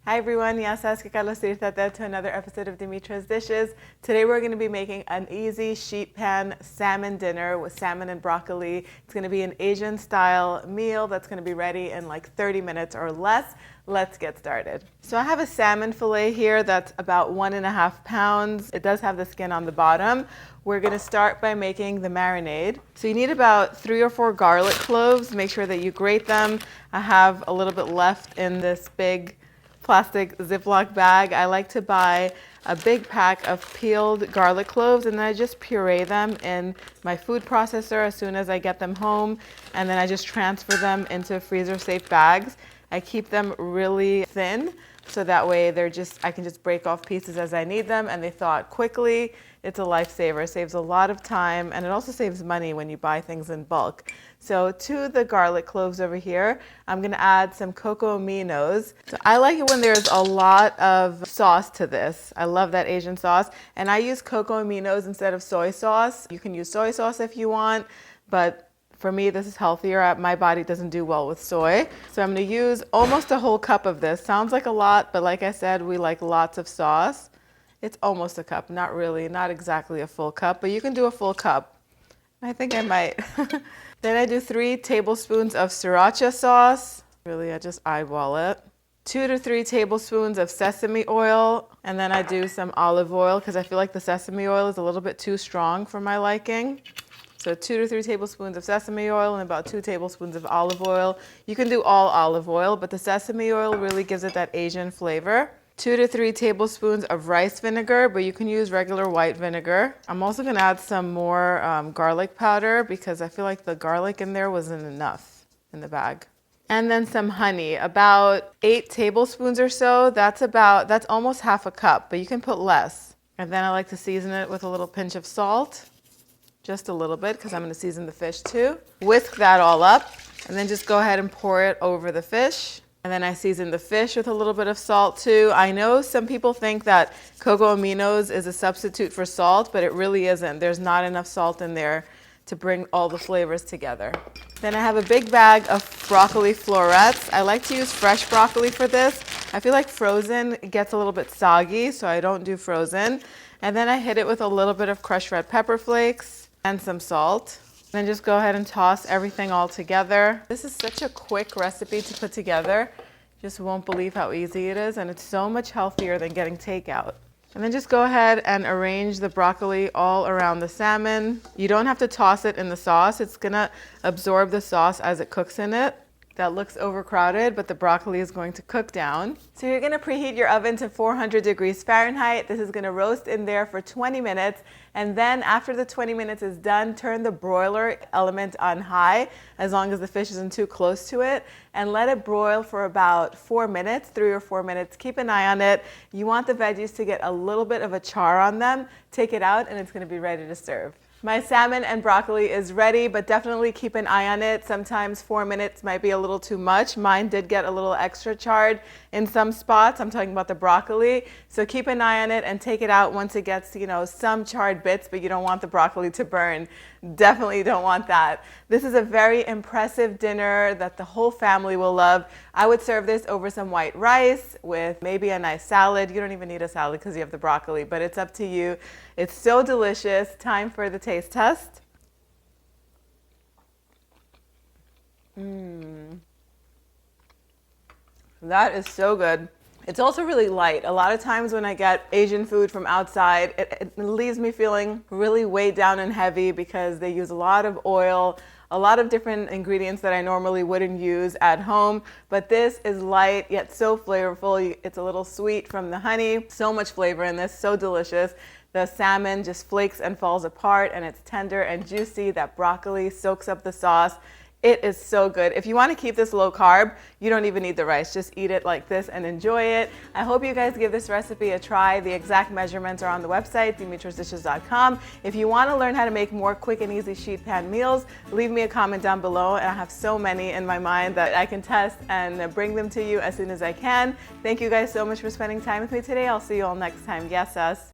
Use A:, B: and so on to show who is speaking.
A: Hi everyone, to another episode of Dimitra's Dishes. Today we're going to be making an easy sheet pan salmon dinner with salmon and broccoli. It's going to be an Asian style meal that's going to be ready in like 30 minutes or less. Let's get started. So I have a salmon fillet here that's about 1.5 pounds. It does have the skin on the bottom. We're going to start by making the marinade. So you need about 3 or 4 garlic cloves. Make sure that you grate them. I have a little bit left in this big plastic Ziploc bag. I like to buy a big pack of peeled garlic cloves and then I just puree them in my food processor as soon as I get them home, and then I just transfer them into freezer safe bags. I keep them really thin so that way I can just break off pieces as I need them and they thaw out quickly. It's a lifesaver. It saves a lot of time and it also saves money when you buy things in bulk. So to the garlic cloves over here, I'm going to add some Coco Aminos. So I like it when there's a lot of sauce to this. I love that Asian sauce, and I use Coco Aminos instead of soy sauce. You can use soy sauce if you want, but for me, this is healthier. My body doesn't do well with soy. So I'm going to use almost a whole cup of this. Sounds like a lot, but like I said, we like lots of sauce. It's almost a cup, not really, not exactly a full cup, but you can do a full cup. I think I might. Then I do 3 tablespoons of Sriracha sauce. Really, I just eyeball it. 2 to 3 tablespoons of sesame oil. And then I do some olive oil because I feel like the sesame oil is a little bit too strong for my liking. So 2 to 3 tablespoons of sesame oil and about 2 tablespoons of olive oil. You can do all olive oil, but the sesame oil really gives it that Asian flavor. 2 to 3 tablespoons of rice vinegar, but you can use regular white vinegar. I'm also going to add some more garlic powder because I feel like the garlic in there wasn't enough in the bag. And then some honey, about 8 tablespoons or so. That's almost half a cup, but you can put less. And then I like to season it with a little pinch of salt, just a little bit because I'm going to season the fish too. Whisk that all up and then just go ahead and pour it over the fish. And then I season the fish with a little bit of salt too. I know some people think that Coco Aminos is a substitute for salt, but it really isn't. There's not enough salt in there to bring all the flavors together. Then I have a big bag of broccoli florets. I like to use fresh broccoli for this. I feel like frozen gets a little bit soggy, so I don't do frozen. And then I hit it with a little bit of crushed red pepper flakes and some salt. Then just go ahead and toss everything all together. This is such a quick recipe to put together. Just won't believe how easy it is, and it's so much healthier than getting takeout. And then just go ahead and arrange the broccoli all around the salmon. You don't have to toss it in the sauce. It's gonna absorb the sauce as it cooks in it. That looks overcrowded, but the broccoli is going to cook down. So you're gonna preheat your oven to 400 degrees Fahrenheit. This is gonna roast in there for 20 minutes. And then after the 20 minutes is done, turn the broiler element on high, as long as the fish isn't too close to it, and let it broil for about 4 minutes, 3 or 4 minutes. Keep an eye on it. You want the veggies to get a little bit of a char on them. Take it out and it's gonna be ready to serve. My salmon and broccoli is ready, but definitely keep an eye on it. Sometimes 4 minutes might be a little too much. Mine did get a little extra charred in some spots. I'm talking about the broccoli. So keep an eye on it and take it out once it gets, some charred bits, but you don't want the broccoli to burn. Definitely don't want that. This is a very impressive dinner that the whole family will love. I would serve this over some white rice with maybe a nice salad. You don't even need a salad because you have the broccoli, but it's up to you. It's so delicious. Time for the taste test. That is so good. It's also really light. A lot of times when I get Asian food from outside, it leaves me feeling really weighed down and heavy because they use a lot of oil, a lot of different ingredients that I normally wouldn't use at home. But this is light yet so flavorful. It's a little sweet from the honey. So much flavor in this, so delicious. The salmon just flakes and falls apart and it's tender and juicy. That broccoli soaks up the sauce. It is so good. If you want to keep this low carb, you don't even need the rice. Just eat it like this and enjoy it. I hope you guys give this recipe a try. The exact measurements are on the website, dimitrasdishes.com. If you want to learn how to make more quick and easy sheet pan meals, leave me a comment down below. And I have so many in my mind that I can test and bring them to you as soon as I can. Thank you guys so much for spending time with me today. I'll see you all next time. Yes, us.